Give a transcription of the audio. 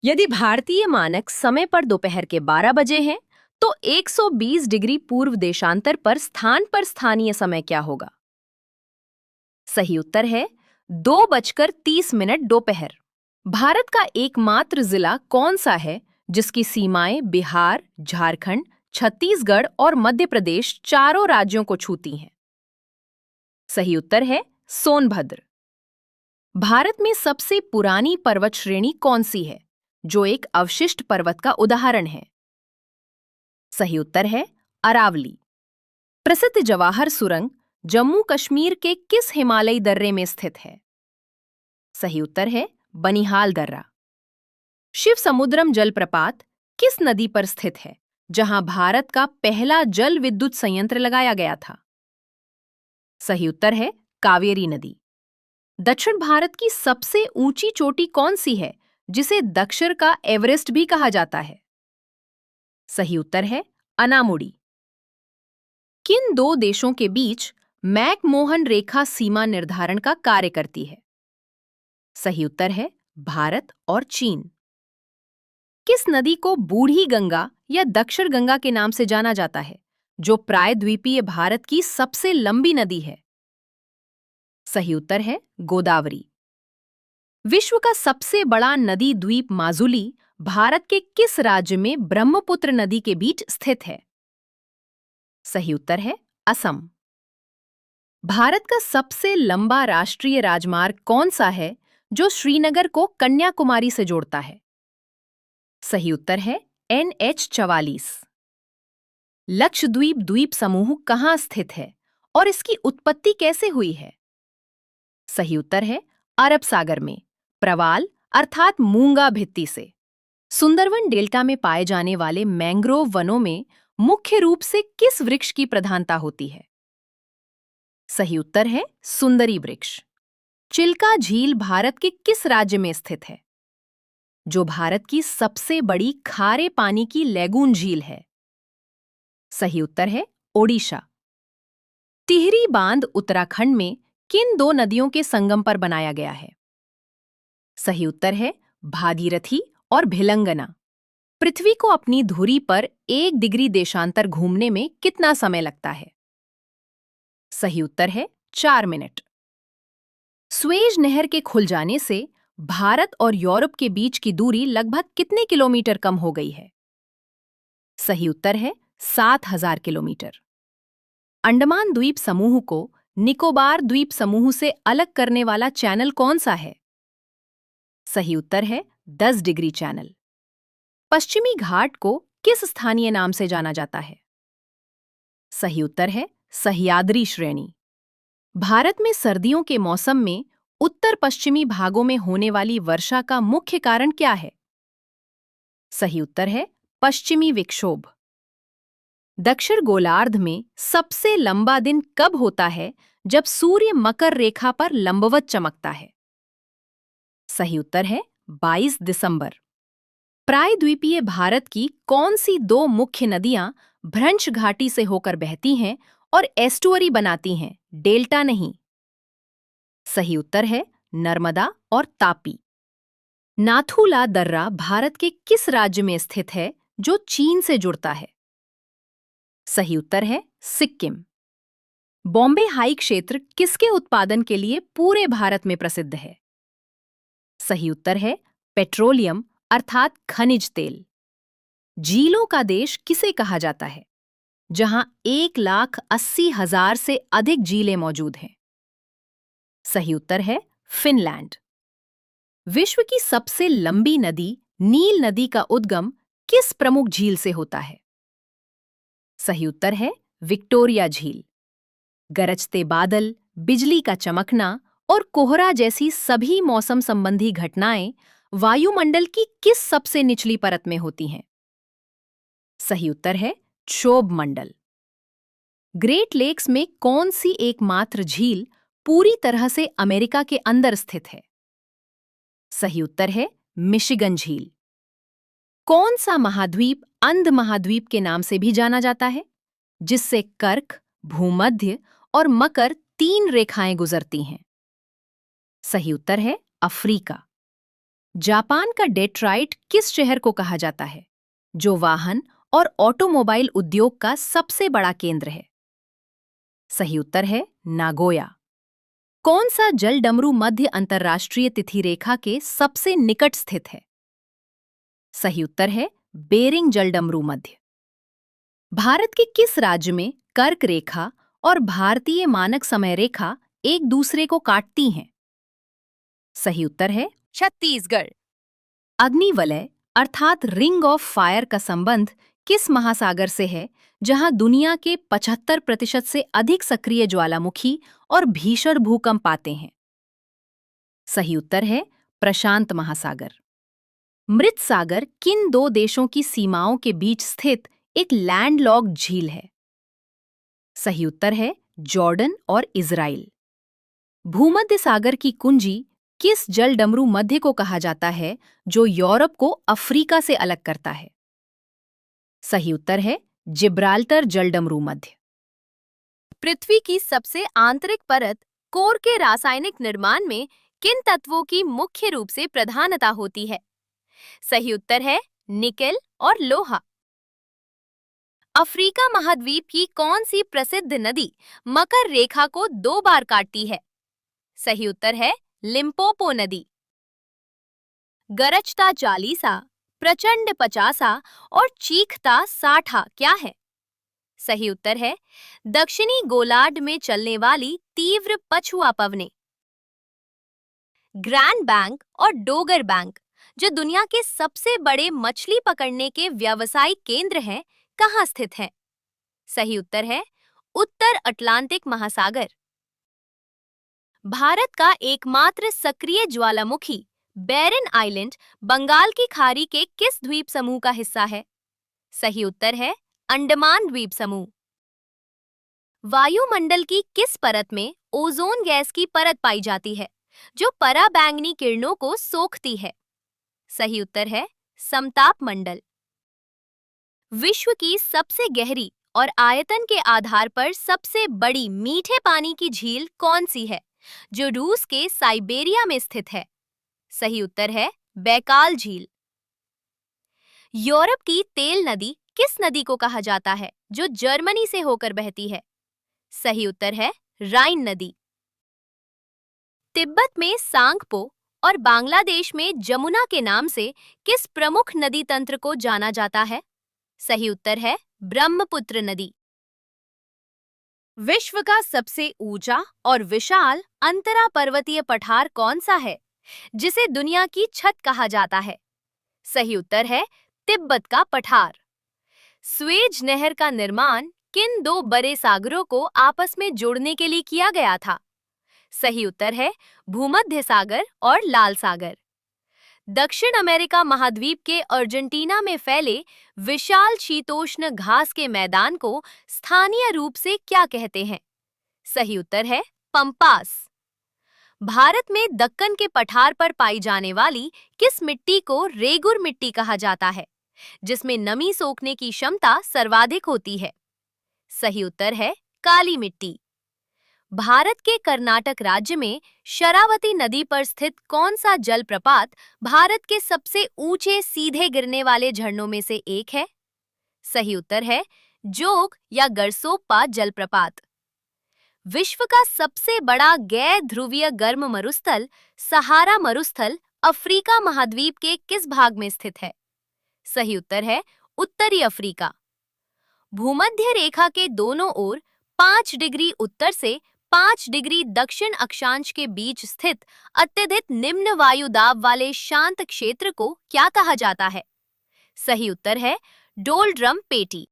यदि भारतीय मानक समय पर दोपहर के 12 बजे हैं, तो 120 डिग्री पूर्व देशांतर पर स्थानीय समय क्या होगा? सही उत्तर है 2:30 दोपहर। भारत का एकमात्र जिला कौन सा है जिसकी सीमाएं बिहार, झारखंड, छत्तीसगढ़ और मध्य प्रदेश चारों राज्यों को छूती हैं? सही उत्तर है सोनभद्र। भारत में सबसे पुरानी पर्वत श्रेणी कौन सी है, जो एक अवशिष्ट पर्वत का उदाहरण है? सही उत्तर है अरावली। प्रसिद्ध जवाहर सुरंग जम्मू कश्मीर के किस हिमालयी दर्रे में स्थित है? सही उत्तर है बनिहाल दर्रा। शिव समुद्रम जलप्रपात किस नदी पर स्थित है, जहां भारत का पहला जल विद्युत संयंत्र लगाया गया था? सही उत्तर है कावेरी नदी। दक्षिण भारत की सबसे ऊंची चोटी कौन सी है, जिसे दक्षिण का एवरेस्ट भी कहा जाता है? सही उत्तर है अनामुडी। किन दो देशों के बीच मैकमोहन रेखा सीमा निर्धारण का कार्य करती है? सही उत्तर है भारत और चीन। किस नदी को बूढ़ी गंगा या दक्षिण गंगा के नाम से जाना जाता है, जो प्रायद्वीपीय भारत की सबसे लंबी नदी है? सही उत्तर है गोदावरी। विश्व का सबसे बड़ा नदी द्वीप माजुली भारत के किस राज्य में ब्रह्मपुत्र नदी के बीच स्थित है? सही उत्तर है असम। भारत का सबसे लंबा राष्ट्रीय राजमार्ग कौन सा है, जो श्रीनगर को कन्याकुमारी से जोड़ता है? सही उत्तर है NH-44। लक्षद्वीप द्वीप समूह कहाँ स्थित है और इसकी उत्पत्ति कैसे हुई है? सही उत्तर है अरब सागर में, प्रवाल अर्थात मूंगा भित्ति से। सुंदरवन डेल्टा में पाए जाने वाले मैंग्रोव वनों में मुख्य रूप से किस वृक्ष की प्रधानता होती है? सही उत्तर है सुंदरी वृक्ष। चिल्का झील भारत के किस राज्य में स्थित है, जो भारत की सबसे बड़ी खारे पानी की लैगून झील है? सही उत्तर है ओडिशा। टिहरी बांध उत्तराखंड में किन दो नदियों के संगम पर बनाया गया है? सही उत्तर है भागीरथी और भिलंगना। पृथ्वी को अपनी धुरी पर 1 डिग्री देशांतर घूमने में कितना समय लगता है? सही उत्तर है 4 मिनट। स्वेज नहर के खुल जाने से भारत और यूरोप के बीच की दूरी लगभग कितने किलोमीटर कम हो गई है? सही उत्तर है 7,000 किलोमीटर। अंडमान द्वीप समूह को निकोबार द्वीप समूह से अलग करने वाला चैनल कौन सा है? सही उत्तर है 10 डिग्री चैनल। पश्चिमी घाट को किस स्थानीय नाम से जाना जाता है? सही उत्तर है सह्याद्री श्रेणी। भारत में सर्दियों के मौसम में उत्तर पश्चिमी भागों में होने वाली वर्षा का मुख्य कारण क्या है? सही उत्तर है पश्चिमी विक्षोभ। दक्षिण गोलार्ध में सबसे लंबा दिन कब होता है, जब सूर्य मकर रेखा पर लंबवत चमकता है? सही उत्तर है 22 दिसंबर। प्रायद्वीपीय भारत की कौन सी दो मुख्य नदियां भ्रंश घाटी से होकर बहती हैं और एस्टुअरी बनाती हैं, डेल्टा नहीं? सही उत्तर है नर्मदा और तापी। नाथुला दर्रा भारत के किस राज्य में स्थित है, जो चीन से जुड़ता है? सही उत्तर है सिक्किम। बॉम्बे हाई क्षेत्र किसके उत्पादन के लिए पूरे भारत में प्रसिद्ध है? सही उत्तर है पेट्रोलियम अर्थात खनिज तेल। झीलों का देश किसे कहा जाता है, जहां 1,80,000 से अधिक झीलें मौजूद हैं? सही उत्तर है फिनलैंड। विश्व की सबसे लंबी नदी नील नदी का उद्गम किस प्रमुख झील से होता है? सही उत्तर है विक्टोरिया झील। गरजते बादल, बिजली का चमकना और कोहरा जैसी सभी मौसम संबंधी घटनाएं वायुमंडल की किस सबसे निचली परत में होती हैं? सही उत्तर है क्षोभ मंडल। ग्रेट लेक्स में कौन सी एकमात्र झील पूरी तरह से अमेरिका के अंदर स्थित है? सही उत्तर है मिशिगन झील। कौन सा महाद्वीप अंध महाद्वीप के नाम से भी जाना जाता है, जिससे कर्क, भूमध्य और मकर 3 रेखाएं गुजरती हैं? सही उत्तर है अफ्रीका। जापान का डेट्रॉइट किस शहर को कहा जाता है, जो वाहन और ऑटोमोबाइल उद्योग का सबसे बड़ा केंद्र है? सही उत्तर है नागोया। कौन सा जल डमरू मध्य अंतर्राष्ट्रीय तिथि रेखा के सबसे निकट स्थित है? सही उत्तर है बेरिंग जल डमरू मध्य। भारत के किस राज्य में कर्क रेखा और भारतीय मानक समय रेखा एक दूसरे को काटती हैं? सही उत्तर है छत्तीसगढ़। अग्निवलय अर्थात रिंग ऑफ फायर का संबंध किस महासागर से है, जहां दुनिया के 75% से अधिक सक्रिय ज्वालामुखी और भीषण भूकंप आते हैं? सही उत्तर है प्रशांत महासागर। मृत सागर किन दो देशों की सीमाओं के बीच स्थित एक लैंडलॉक्ड झील है? सही उत्तर है जॉर्डन और इजराइल। भूमध्य सागर की कुंजी किस जल डमरू मध्य को कहा जाता है, जो यूरोप को अफ्रीका से अलग करता है? सही उत्तर है जिब्राल्टर जल डमरू मध्य। पृथ्वी की सबसे आंतरिक परत कोर के रासायनिक निर्माण में किन तत्वों की मुख्य रूप से प्रधानता होती है? सही उत्तर है निकेल और लोहा। अफ्रीका महाद्वीप की कौन सी प्रसिद्ध नदी मकर रेखा को 2 बार काटती है? सही उत्तर है लिम्पोपो नदी। गरजता 40, प्रचंड 50 और चीखता 60 क्या है? सही उत्तर है दक्षिणी गोलार्ध में चलने वाली तीव्र पछुआ पवनें। ग्रैंड बैंक और डोगर बैंक, जो दुनिया के सबसे बड़े मछली पकड़ने के व्यावसायिक केंद्र हैं, कहाँ स्थित हैं? सही उत्तर है उत्तर अटलांटिक महासागर। भारत का एकमात्र सक्रिय ज्वालामुखी बैरन आइलैंड बंगाल की खाड़ी के किस द्वीप समूह का हिस्सा है? सही उत्तर है अंडमान द्वीप समूह। वायुमंडल की किस परत में ओजोन गैस की परत पाई जाती है, जो पराबैंगनी किरणों को सोखती है? सही उत्तर है समताप मंडल। विश्व की सबसे गहरी और आयतन के आधार पर सबसे बड़ी मीठे पानी की झील कौन सी है, जो रूस के साइबेरिया में स्थित है? सही उत्तर है बैकाल झील। यूरोप की तेल नदी किस नदी को कहा जाता है, जो जर्मनी से होकर बहती है? सही उत्तर है राइन नदी। तिब्बत में सांगपो और बांग्लादेश में जमुना के नाम से किस प्रमुख नदी तंत्र को जाना जाता है? सही उत्तर है ब्रह्मपुत्र नदी। विश्व का सबसे ऊंचा और विशाल अंतरा पर्वतीय पठार कौन सा है, जिसे दुनिया की छत कहा जाता है? सही उत्तर है तिब्बत का पठार। स्वेज नहर का निर्माण किन 2 बड़े सागरों को आपस में जोड़ने के लिए किया गया था? सही उत्तर है भूमध्य सागर और लाल सागर। दक्षिण अमेरिका महाद्वीप के अर्जेंटीना में फैले विशाल शीतोष्ण घास के मैदान को स्थानीय रूप से क्या कहते हैं? सही उत्तर है पंपास। भारत में दक्कन के पठार पर पाई जाने वाली किस मिट्टी को रेगुर मिट्टी कहा जाता है, जिसमें नमी सोखने की क्षमता सर्वाधिक होती है? सही उत्तर है काली मिट्टी। भारत के कर्नाटक राज्य में शरावती नदी पर स्थित कौन सा जलप्रपात भारत के सबसे ऊंचे सीधे गिरने वाले झरनों में से एक है? सही उत्तर है जोग या गरसोप्पा जलप्रपात। विश्व का सबसे बड़ा गैर ध्रुवीय गर्म मरुस्थल सहारा मरुस्थल अफ्रीका महाद्वीप के किस भाग में स्थित है? सही उत्तर है उत्तरी अफ्रीका। भूमध्य रेखा के दोनों ओर 5 डिग्री उत्तर से 5 डिग्री दक्षिण अक्षांश के बीच स्थित अत्यधिक निम्न वायु दाब वाले शांत क्षेत्र को क्या कहा जाता है? सही उत्तर है डोलड्रम पेटी।